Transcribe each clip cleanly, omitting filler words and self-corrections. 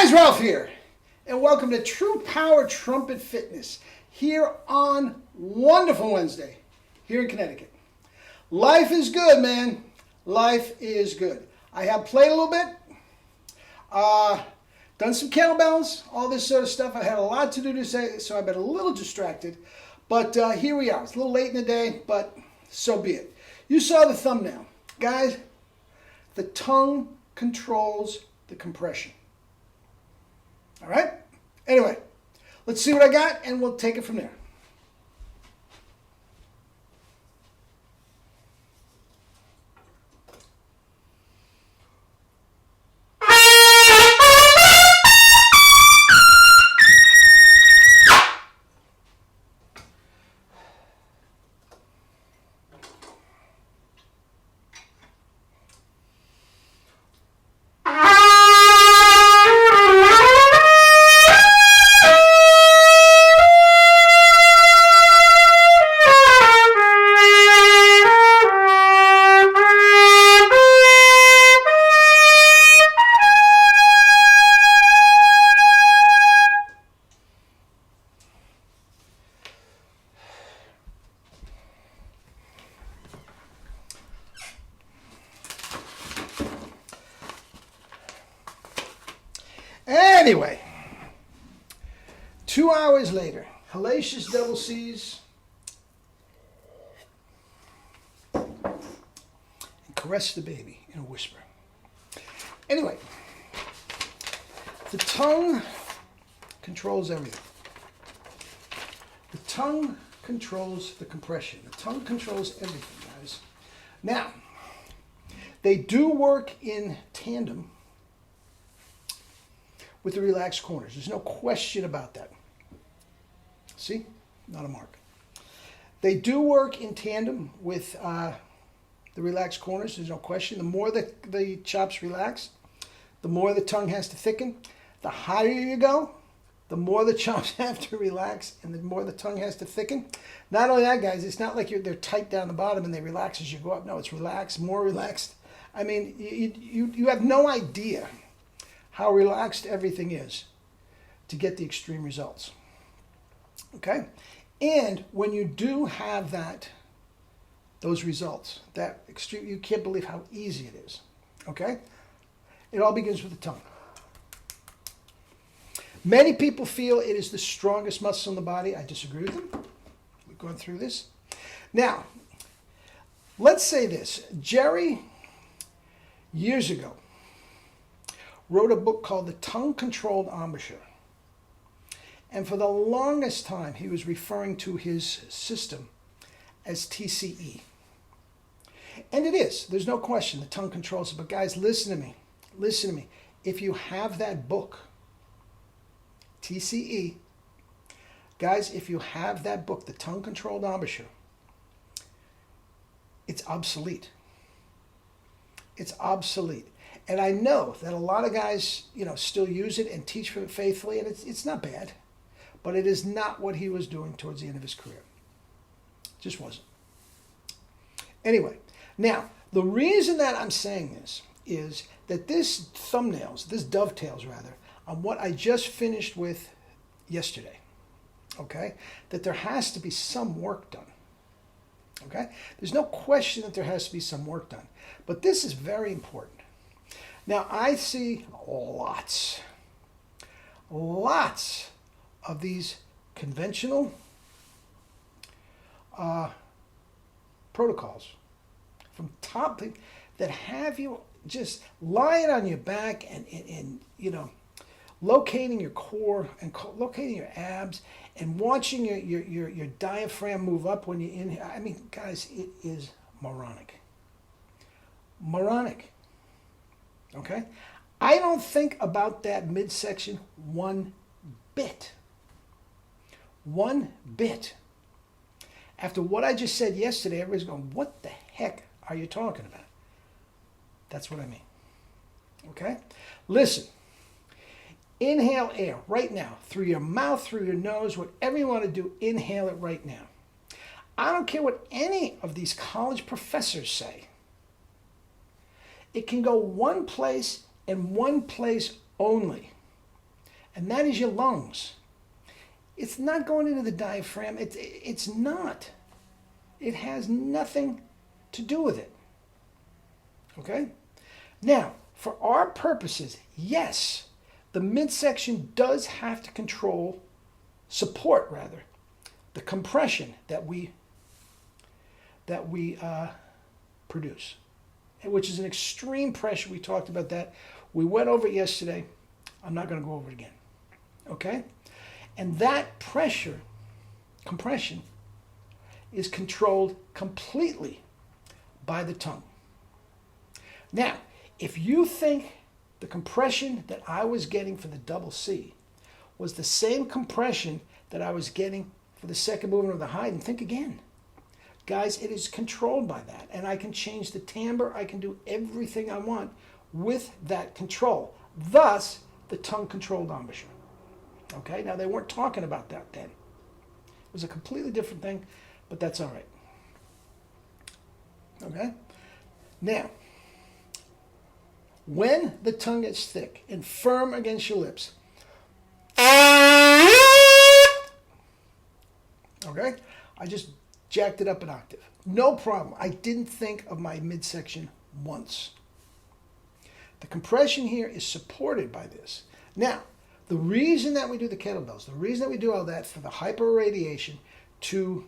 guys, Ralph here, and welcome to True Power Trumpet Fitness here on wonderful Wednesday here in Connecticut. Life is good, man. Life is good. I have played a little bit, done some kettlebells, all this sort of stuff. I had a lot to do today, so I've been a little distracted. But here we are. It's a little late in the day, but so be it. You saw the thumbnail. Guys, the tongue controls the compression. All right? Anyway, let's see what I got, and we'll take it from there. Anyway, 2 hours later, hellacious double C's, and caress the baby in a whisper. Anyway, the tongue controls everything. The tongue controls the compression. The tongue controls everything, guys. Now, they do work in tandem with the relaxed corners. There's no question about that. See? Not a mark. They do work in tandem with the relaxed corners. There's no question. The more the chops relax, the more the tongue has to thicken. The higher you go, the more the chops have to relax and the more the tongue has to thicken. Not only that, guys, it's not like they're tight down the bottom and they relax as you go up. No, it's relaxed, more relaxed. I mean, you have no idea how relaxed everything is to get the extreme results. Okay? And when you do have those results, that extreme, you can't believe how easy it is. Okay? It all begins with the tongue. Many people feel it is the strongest muscle in the body. I disagree with them. We've gone through this. Now, let's say this. Jerry, years ago, wrote a book called The Tongue-Controlled Embouchure. And for the longest time, he was referring to his system as TCE. And it is. There's no question. The tongue controls it. But guys, listen to me. Listen to me. If you have that book, TCE, guys, if you have that book, The Tongue-Controlled Embouchure, it's obsolete. It's obsolete. And I know that a lot of guys, still use it and teach from it faithfully, and it's not bad. But it is not what he was doing towards the end of his career. It just wasn't. Anyway, now, the reason that I'm saying this is that this dovetails on what I just finished with yesterday. Okay? That there has to be some work done. Okay? There's no question that there has to be some work done. But this is very important. Now, I see lots of these conventional protocols from top that have you just lying on your back and locating your core and locating your abs and watching your diaphragm move up when you inhale. I mean, guys, it is moronic. Moronic. Okay? I don't think about that midsection one bit. One bit. After what I just said yesterday, everybody's going, what the heck are you talking about? That's what I mean. Okay? Listen. Inhale air right now, through your mouth, through your nose, whatever you want to do, inhale it right now. I don't care what any of these college professors say. It can go one place and one place only. and that is your lungs. It's not going into the diaphragm. It's not. It has nothing to do with it. Okay? Now, for our purposes, yes, the midsection does have to support the compression that we produce, which is an extreme pressure. We talked about that. We went over it yesterday. I'm not going to go over it again. Okay? And that pressure, compression, is controlled completely by the tongue. Now, if you think the compression that I was getting for the double C was the same compression that I was getting for the second movement of the Haydn, think again. Guys, it is controlled by that. And I can change the timbre. I can do everything I want with that control. Thus, the tongue-controlled embouchure. Okay? Now, they weren't talking about that then. It was a completely different thing, but that's all right. Okay? Now, when the tongue gets thick and firm against your lips, okay? I just jacked it up an octave. No problem. I didn't think of my midsection once. The compression here is supported by this. Now, the reason that we do the kettlebells, the reason that we do all that for the hyperradiation, to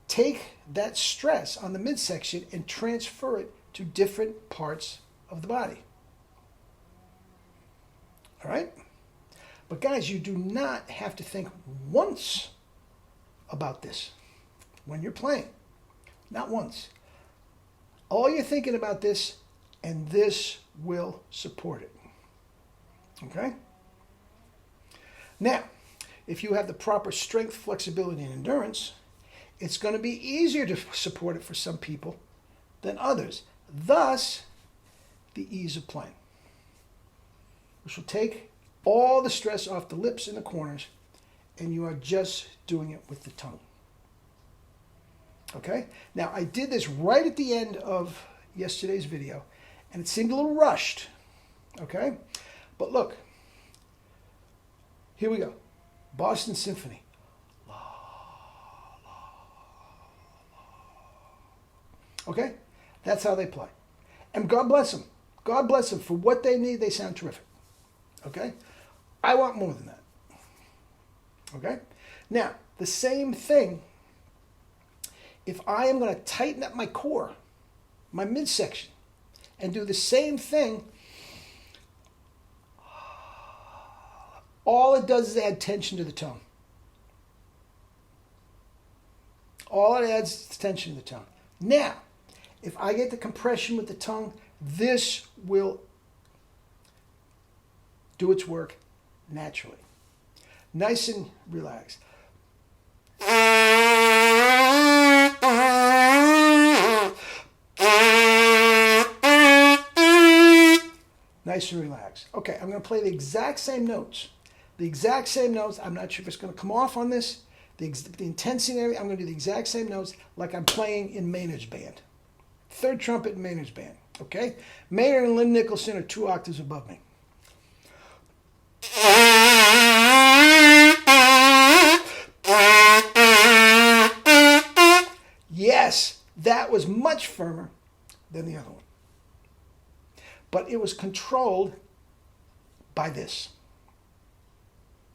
take that stress on the midsection and transfer it to different parts of the body. All right? But guys, you do not have to think once about this when you're playing. Not once. All you're thinking about this, and this will support it. Okay? Now, if you have the proper strength, flexibility, and endurance, it's going to be easier to support it for some people than others. Thus, the ease of playing, which will take all the stress off the lips and the corners, and you are just doing it with the tongue. Okay? Now, I did this right at the end of yesterday's video, and it seemed a little rushed. Okay? But look, here we go. Boston Symphony. Okay? That's how they play. And God bless them. God bless them. For what they need, they sound terrific. Okay? I want more than that. Okay? Now, the same thing, if I am going to tighten up my core, my midsection, and do the same thing, all it does is add tension to the tongue. All it adds is tension to the tongue. Now, if I get the compression with the tongue, this will do its work naturally. Nice and relaxed. Nice and relaxed. Okay, I'm going to play the exact same notes. The exact same notes. I'm not sure if it's going to come off on this. The intensity area, I'm going to do the exact same notes like I'm playing in Maynard's band. Third trumpet in Maynard's band. Okay? Maynard and Lynn Nicholson are 2 octaves above me. Yes, that was much firmer than the other one. But it was controlled by this.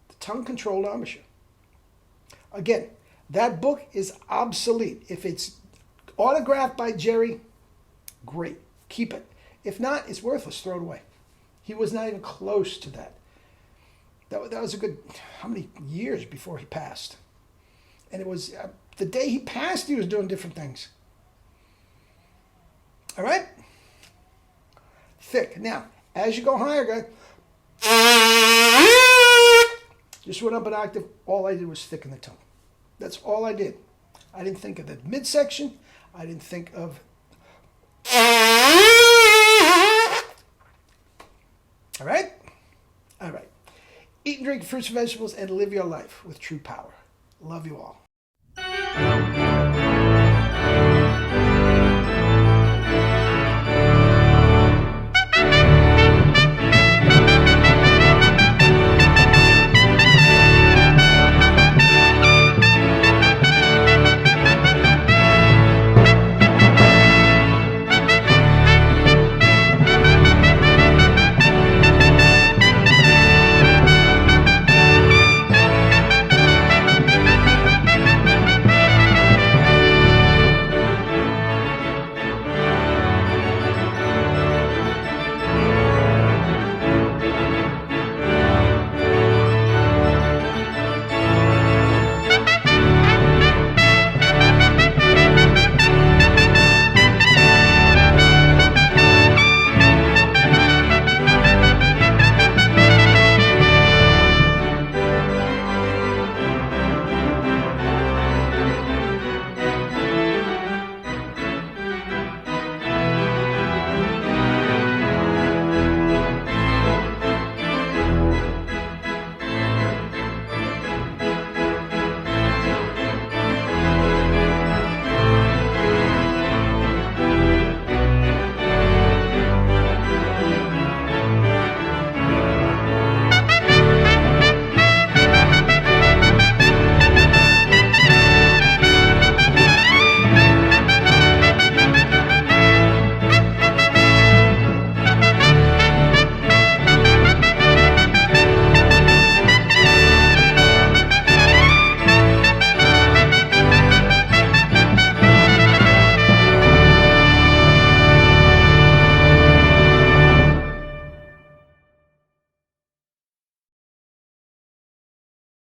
The tongue-controlled embouchure. Again, that book is obsolete. If it's autographed by Jerry, great. Keep it. If not, it's worthless. Throw it away. He was not even close to that. That was a good, how many years before he passed? And it was, the day he passed, he was doing different things. All right? Thick. Now, as you go higher, guys, just went up an octave. All I did was thicken the tongue. That's all I did. I didn't think of the midsection. I didn't think of... All right? All right. Eat and drink fruits and vegetables and live your life with true power. Love you all.